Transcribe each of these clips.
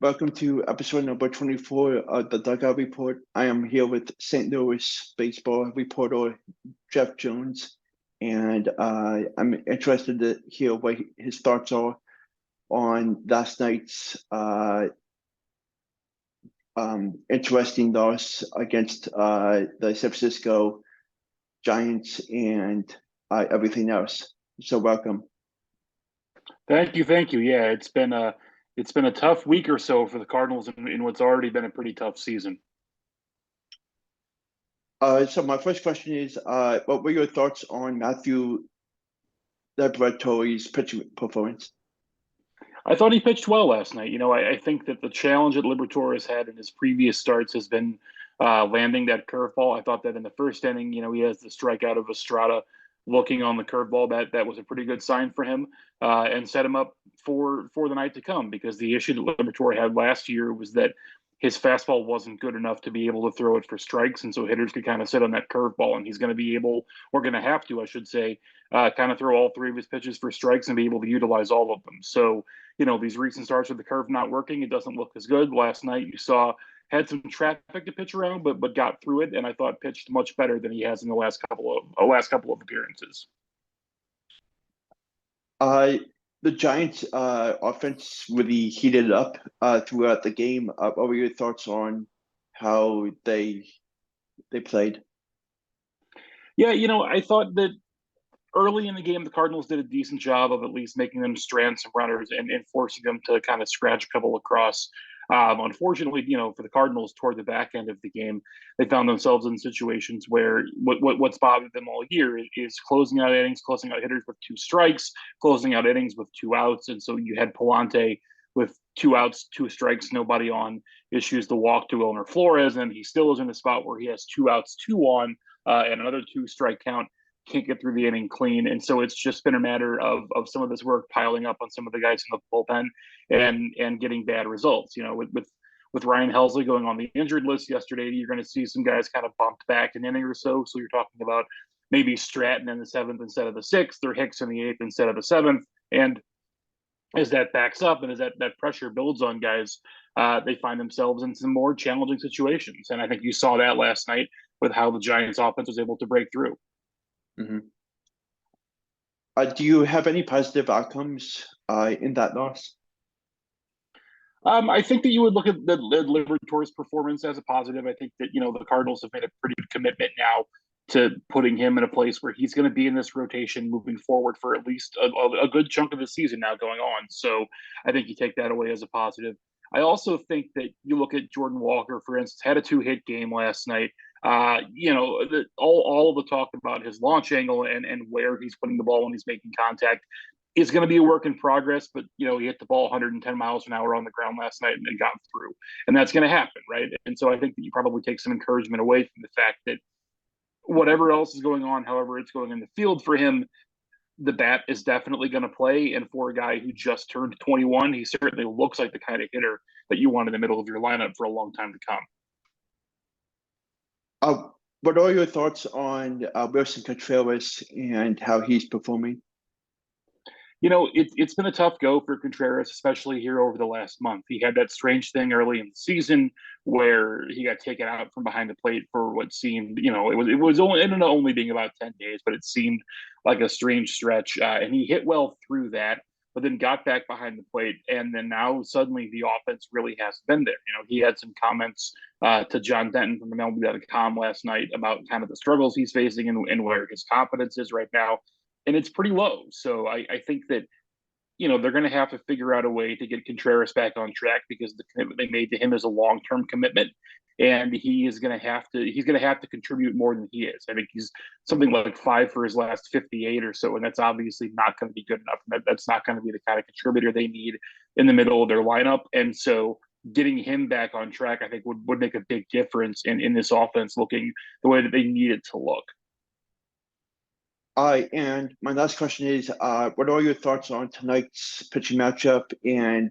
Welcome to episode number 24 of the Dugout Report. I am here with St. Louis baseball reporter Jeff Jones, and I'm interested to hear what his thoughts are on last night's interesting loss against the San Francisco Giants and everything else. So welcome. Thank you, thank you. Yeah, it's been a tough week or so for the Cardinals in what's already been a pretty tough season. So my first question is, what were your thoughts on Matthew Laboratory's pitching performance? I thought he pitched well last night. I think that the challenge that Liberatore has had in his previous starts has been landing that curveball. I thought that in the first inning, he has the strikeout of Estrada looking on the curveball. That was a pretty good sign for him and set him up for the night to come, because the issue that Liberatore had last year was that his fastball wasn't good enough to be able to throw it for strikes, and so hitters could kind of sit on that curveball, and he's going to be able, or going to have to, I should say, kind of throw all three of his pitches for strikes and be able to utilize all of them. So these recent starts with the curve not working, it doesn't look as good. Last night you saw had some traffic to pitch around, but got through it, and I thought pitched much better than he has in the last couple of appearances. Uh, the Giants' offense really heated up throughout the game. What were your thoughts on how they played? Yeah, I thought that early in the game, the Cardinals did a decent job of at least making them strand some runners and forcing them to kind of scratch a couple across. Unfortunately, for the Cardinals, toward the back end of the game, they found themselves in situations where what's bothered them all year is closing out innings, closing out hitters with two strikes, closing out innings with two outs. And so you had Palante with two outs, two strikes, nobody on, issues the walk to Wilmer Flores, and he still is in a spot where he has two outs, two on, and another two strike count, can't get through the inning clean. And so it's just been a matter of some of this work piling up on some of the guys in the bullpen and getting bad results. With Ryan Helsley going on the injured list yesterday, you're going to see some guys kind of bumped back an inning or so. So you're talking about maybe Stratton in the seventh instead of the sixth, or Hicks in the eighth instead of the seventh. And as that backs up and as that pressure builds on guys, they find themselves in some more challenging situations. And I think you saw that last night with how the Giants offense was able to break through. Mm-hmm. Do you have any positive outcomes in that loss? I think that you would look at the Liberatore's performance as a positive. I think that, the Cardinals have made a pretty good commitment now to putting him in a place where he's going to be in this rotation moving forward for at least a good chunk of the season now going on. So I think you take that away as a positive. I also think that you look at Jordan Walker, for instance, had a two-hit game last night. All of the talk about his launch angle and where he's putting the ball when he's making contact is going to be a work in progress, but he hit the ball 110 miles an hour on the ground last night and got through, and that's going to happen, right? And so I think that you probably take some encouragement away from the fact that whatever else is going on, however it's going in the field for him, the bat is definitely going to play. And for a guy who just turned 21, he certainly looks like the kind of hitter that you want in the middle of your lineup for a long time to come. What are your thoughts on Wilson Contreras and how he's performing? It's been a tough go for Contreras, especially here over the last month. He had that strange thing early in the season where he got taken out from behind the plate for what seemed, it was only, ended up only being about 10 days, but it seemed like a strange stretch. And he hit well through that, but then got back behind the plate. And then now suddenly the offense really has been there. He had some comments to John Denton from MLB.com last night about kind of the struggles he's facing and where his confidence is right now, and it's pretty low. So I think that they're going to have to figure out a way to get Contreras back on track, because the commitment they made to him is a long-term commitment, and he's going to have to contribute more than he is. I think he's something like 5 for his last 58 or so, and that's obviously not going to be good enough. That's not going to be the kind of contributor they need in the middle of their lineup, and so getting him back on track, I think, would make a big difference in this offense looking the way that they need it to look. And my last question is, what are your thoughts on tonight's pitching matchup, and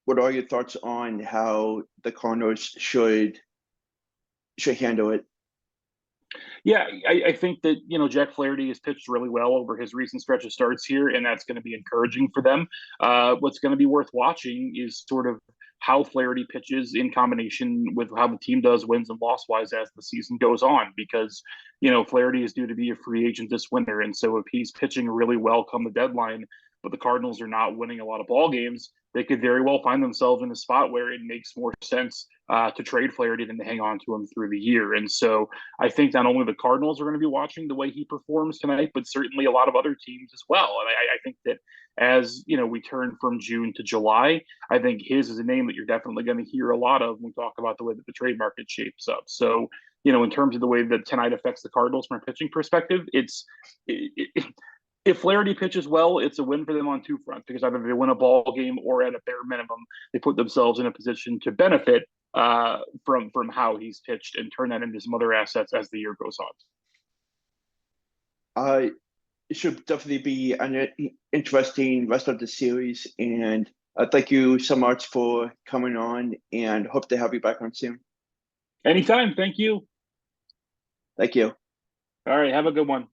what are your thoughts on how the Cardinals should handle it? Yeah, I think that Jack Flaherty has pitched really well over his recent stretch of starts here, and that's going to be encouraging for them. What's going to be worth watching is sort of how Flaherty pitches in combination with how the team does wins and loss wise as the season goes on, because Flaherty is due to be a free agent this winter, and so if he's pitching really well come the deadline, but the Cardinals are not winning a lot of ball games, they could very well find themselves in a spot where it makes more sense to trade Flaherty than to hang on to him through the year. And so I think not only the Cardinals are going to be watching the way he performs tonight, but certainly a lot of other teams as well. And I think that as we turn from June to July, I think his is a name that you're definitely going to hear a lot of when we talk about the way that the trade market shapes up. So in terms of the way that tonight affects the Cardinals from a pitching perspective, if Flaherty pitches well, it's a win for them on two fronts, because either they win a ball game or at a bare minimum, they put themselves in a position to benefit from how he's pitched and turn that into some other assets as the year goes on. It should definitely be an interesting rest of the series, and thank you so much for coming on, and hope to have you back on soon. Anytime. Thank you. Thank you. All right. Have a good one.